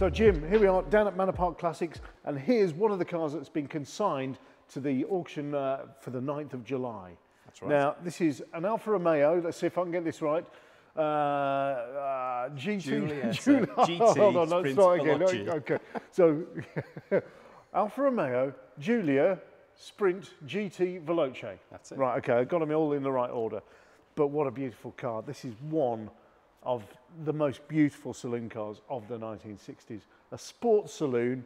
So Jim, here we are down at Manor Park Classics, and here's one of the cars that's been consigned to the auction for the 9th of July. That's right. Now, this is an Alfa Romeo, let's see if I can get this right. GT. Giulia, GT. Hold on, let's start again. Veloce. Okay, so Alfa Romeo, Giulia, Sprint, GT, Veloce. That's it. Right, okay, I got them all in the right order. But what a beautiful car. This is one of the most beautiful saloon cars of the 1960s. A sports saloon.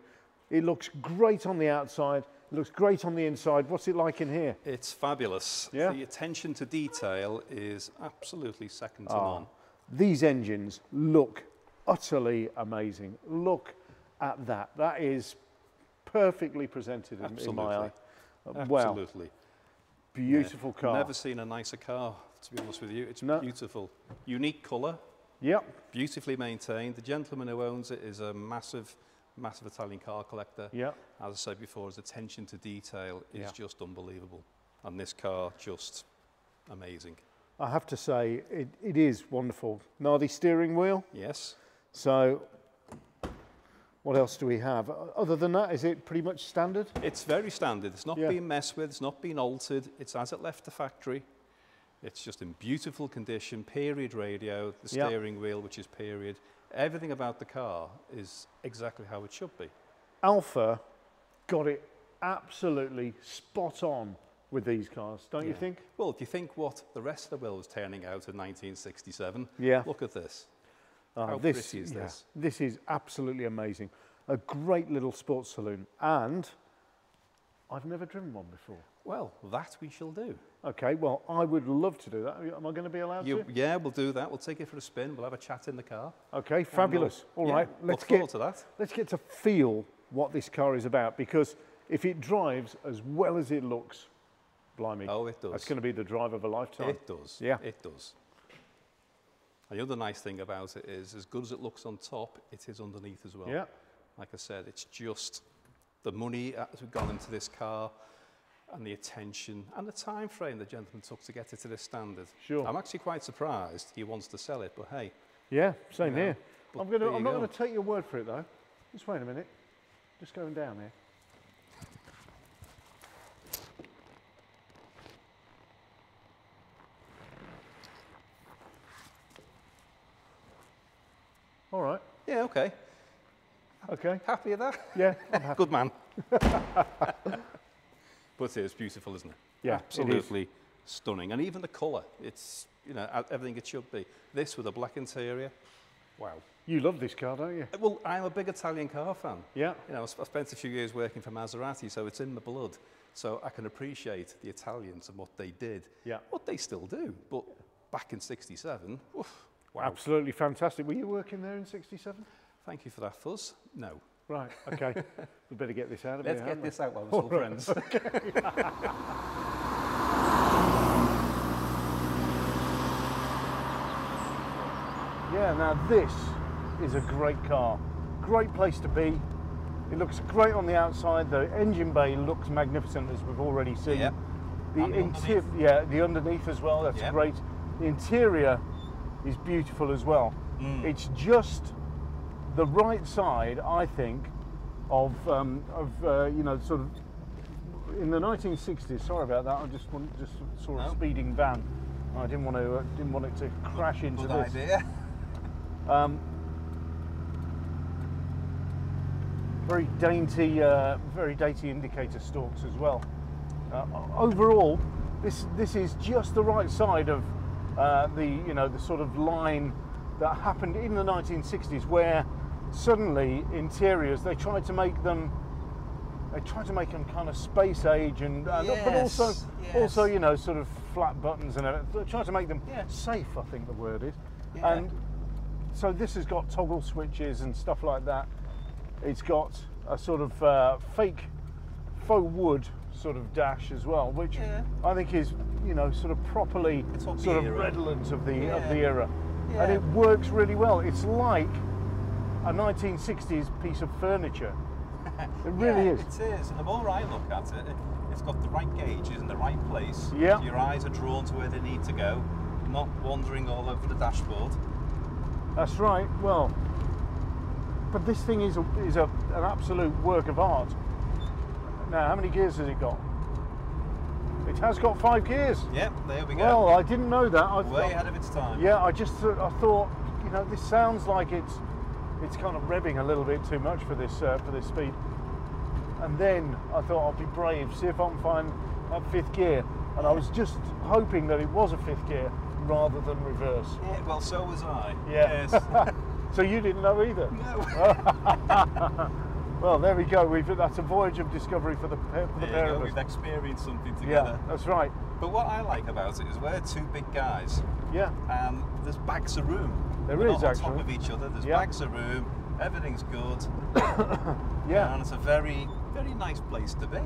It looks great on the outside. It looks great on the inside. What's it like in here? It's fabulous. Yeah? The attention to detail is absolutely second to none. These engines look utterly amazing. Look at that. That is perfectly presented in my eye. Wow. Absolutely. Beautiful car. Never seen a nicer car, to be honest with you. It's beautiful. Unique colour. Yep. Beautifully maintained. The gentleman who owns it is a massive Italian car collector. Yep. As I said before, his attention to detail is just unbelievable. And this car, just amazing. I have to say, it is wonderful. Nardi steering wheel. Yes. So, what else do we have? Other than that, is it pretty much standard? It's very standard. It's not been messed with. It's not been altered. It's as it left the factory. It's just in beautiful condition. Period radio, the steering wheel, which is period. Everything about the car is exactly how it should be. Alfa got it absolutely spot on with these cars, don't you think? Well, if you think what the rest of the world was turning out in 1967, look at this. How pretty is this? This is absolutely amazing. A great little sports saloon, and I've never driven one before. Well, that we shall do. Okay, well, I would love to do that. Am I going to be allowed to? Yeah, we'll do that. We'll take it for a spin. We'll have a chat in the car. Okay, fabulous. All right, let's get to feel what this car is about, because if it drives as well as it looks, blimey. Oh, it does. That's going to be the drive of a lifetime. It does. Yeah. It does. And the other nice thing about it is, as good as it looks on top, it is underneath as well. Yeah. Like I said, it's just the money that has gone into this car, and the attention and the time frame the gentleman took to get it to this standard. Sure. I'm actually quite surprised he wants to sell it, but hey. Yeah, same here. I'm not going to take your word for it though. Just wait a minute. Just going down here. All right. Yeah, okay. Okay. Happy with that? Yeah, I'm happy. Good man. But it's beautiful, isn't it? Yeah, absolutely stunning. And even the colour, it's, you know, everything it should be. This with a black interior, wow. You love this car, don't you? Well, I'm a big Italian car fan. Yeah. You know, I spent a few years working for Maserati, so it's in my blood. So I can appreciate the Italians and what they did. Yeah. What they still do. But back in '67, oof, wow. Absolutely fantastic. Were you working there in '67? Thank you for that, Fuzz. No. Right, okay. We better get this out of here. Let's get this out while we're still friends. Okay. Yeah, now this is a great car. Great place to be. It looks great on the outside. The engine bay looks magnificent, as we've already seen. Yep. The underneath as well, that's great. The interior is beautiful as well. It's just the right side, I think, of you know, sort of in the 1960s. Sorry about that. I just saw a speeding van. I didn't want it to crash into this. Good idea. Very dainty indicator stalks as well. Overall, this is just the right side of the sort of line that happened in the 1960s, where suddenly interiors, they tried to make them they tried to make them kind of space age and yes, but also yes. also, you know, sort of flat buttons and everything. They tried to make them safe, I think the word is. And so this has got toggle switches and stuff like that. It's got a sort of fake faux wood sort of dash as well, which I think is, you know, sort of properly sort of redolent of the era. And it works really well. It's like a 1960s piece of furniture. It really is. It is, and the more I look at it, it's got the right gauges in the right place. Yeah. So your eyes are drawn to where they need to go, not wandering all over the dashboard. That's right. Well, but this thing is an absolute work of art. Now, how many gears has it got? It has got 5 gears. Yep, there we go. Well, I didn't know that. Way ahead of its time. Yeah, I thought, you know, this sounds like it's kind of revving a little bit too much for this speed. And then I thought I'll be brave, see if I can find that 5th gear. And I was just hoping that it was a 5th gear rather than reverse. Yeah, well, so was I. Yeah. Yes. So you didn't know either? No. Well, there we go. That's a voyage of discovery for the pair of us. We've experienced something together. Yeah, that's right. But what I like about it is we're 2 big guys. Yeah. And there's bags of room. There We're is, not actually. on top of each other. There's bags of room. Everything's good. Yeah. And it's a very, very nice place to be.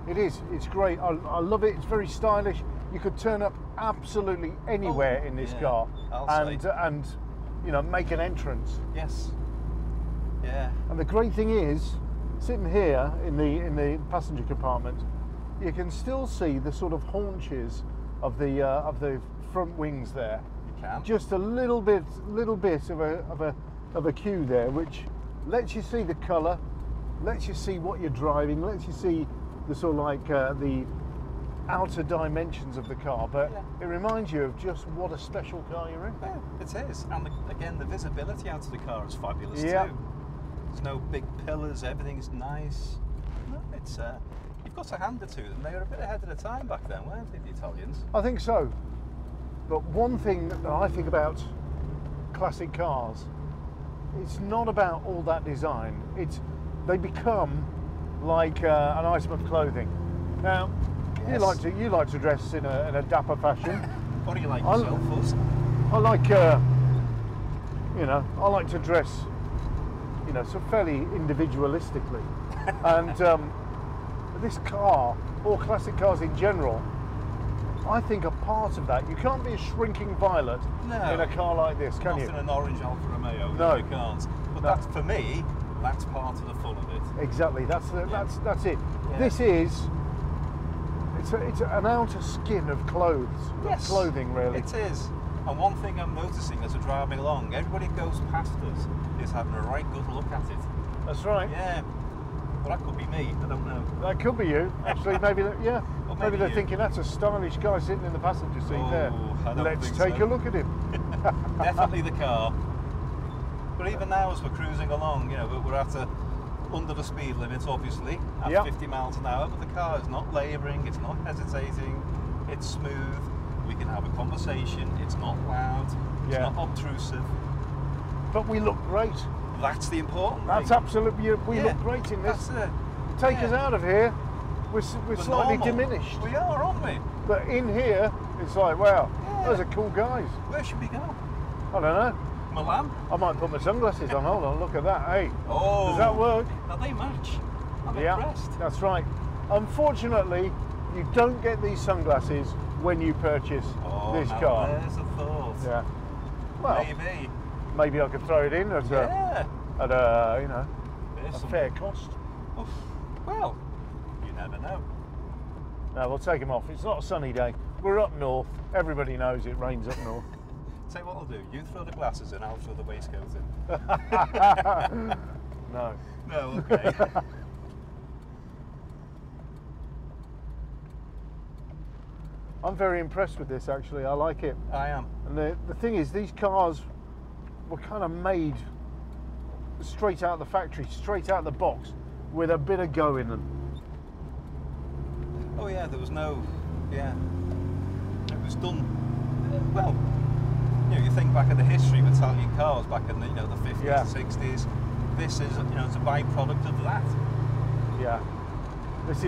It is. It's great. I love it. It's very stylish. You could turn up absolutely anywhere in this car, and you know, make an entrance. Yes. Yeah. And the great thing is, sitting here in the passenger compartment, you can still see the sort of haunches of the front wings there. You can. Just a little bit of a cue there, which lets you see the colour, lets you see what you're driving, lets you see the sort of like the outer dimensions of the car, but it reminds you of just what a special car you're in. Yeah, it is. And again, the visibility out of the car is fabulous too. There's no big pillars, everything's nice. It's you've got to hand it to them. They were a bit ahead of the time back then, weren't they, the Italians? I think so. But one thing that I think about classic cars, it's not about all that design. They become like an item of clothing. Now, you like to dress in a dapper fashion. What do you like yourself, Fuzz? I like you know, I like to dress, you know, so fairly individualistically. And this car, or classic cars in general, I think are part of that. You can't be a shrinking violet in a car like this, can you? Not in an orange Alfa Romeo. No, you can't. But that's, for me, that's part of the fun of it. Exactly. That's it. Yeah. This is. It's an outer skin of clothes. Yes, of clothing, really. It is. And one thing I'm noticing as we're driving along, everybody who goes past us is having a right good look at it. That's right. Yeah. Well, that could be me. I don't know. That could be you. Actually, maybe. Yeah. Well, maybe they're thinking that's a stylish guy sitting in the passenger seat there. Let's take a look at him. Definitely the car. But even now, as we're cruising along, you know, we're at under the speed limit, obviously, at 50 miles an hour. But the car is not labouring. It's not hesitating. It's smooth. We can have a conversation. It's not loud. It's not obtrusive. But we look great. That's the important thing. That's absolutely. We look great in this. That's it. Take us out of here. We're slightly diminished. We are, aren't we? But in here, it's like, wow, those are cool guys. Where should we go? I don't know. Milan? I might put my sunglasses on. Hold on, look at that. Hey, does that work? Now they match. I'm impressed. That's right. Unfortunately, you don't get these sunglasses when you purchase this car. There's a thought. Yeah. Well, maybe I could throw it in at a you know, a fair cost. Oh, well, you never know. No, we'll take them off. It's not a sunny day. We're up north. Everybody knows it rains up north. Tell you what I'll do. You throw the glasses in, I'll throw the waistcoat in. No. No, okay. I'm very impressed with this, actually. I like it. I am. And the thing is, these cars were kind of made straight out of the factory, straight out of the box, with a bit of go in them. Oh yeah, there was no, it was done, well, you know, you think back at the history of Italian cars back in the, you know, the 50s, 60s, this is, you know, it's a byproduct of that. Yeah. This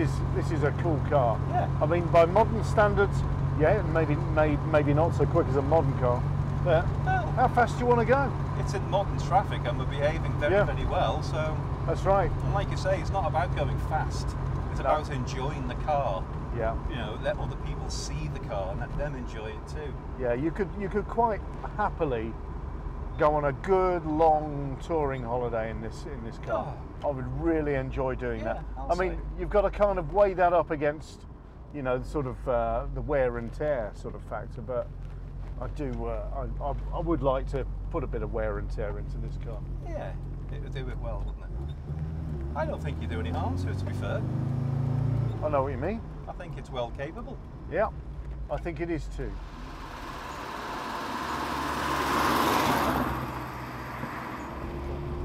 is a cool car. Yeah. I mean, by modern standards, yeah, maybe not so quick as a modern car. But Well, how fast do you want to go? it's in modern traffic and we're behaving very, Yeah. very well. So, That's right. and like you say, it's not about going fast. It's No. about enjoying the car. Yeah. You know, let other people see the car and let them enjoy it too. Yeah, you could quite happily go on a good long touring holiday in this car. I would really enjoy doing Yeah, that. I'll I mean, say. you've got to kind of weigh that up against, you know, sort of the wear and tear sort of factor. But I do, I would like to put a bit of wear and tear into this car. Yeah, it would do it well, wouldn't it? I don't think you do any harm to it, to be fair. I know what you mean. I think it's well capable. Yeah, I think it is too.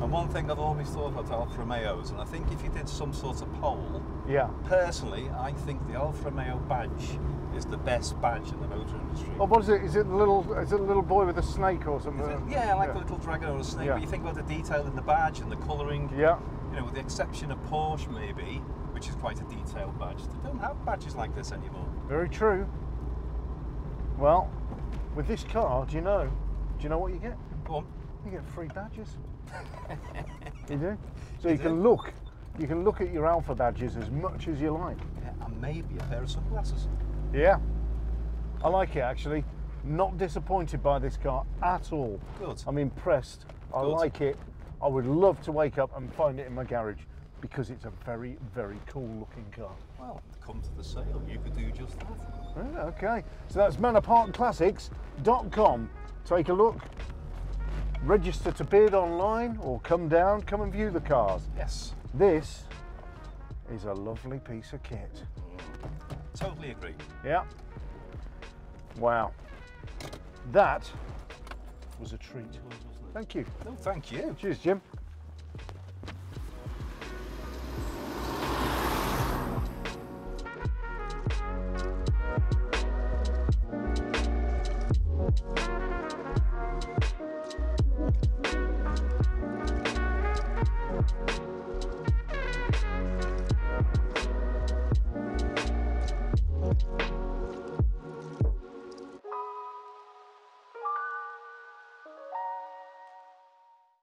And one thing I've always thought about Alfa Romeos, and I think if you did some sort of poll, Yeah. personally, I think the Alfa Romeo badge is the best badge in the motor industry. Oh, what is it? Is it the little boy with a snake or something? Is it? Yeah, like the little dragon or a snake. Yeah. But you think about the detail in the badge and the colouring. Yeah. You know, with the exception of Porsche, maybe, which is quite a detailed badge. They don't have badges like this anymore. Very true. Well, with this car, do you know what you get? Go on. You get free badges. You do. So You you can look at your Alfa badges as much as you like. Yeah, and maybe a pair of sunglasses. Yeah. I like it actually. Not disappointed by this car at all. Good. I'm impressed. I Good. like it. I would love to wake up and find it in my garage because it's a very, very cool looking car. Well, come to the sale, you could do just that. Yeah, okay, so that's manorparkclassics.com. Take a look, register to bid online or come and view the cars. Yes. This is a lovely piece of kit. Totally agree. Yeah. Wow. That was a treat. Thank you. No, thank you. Cheers, Jim.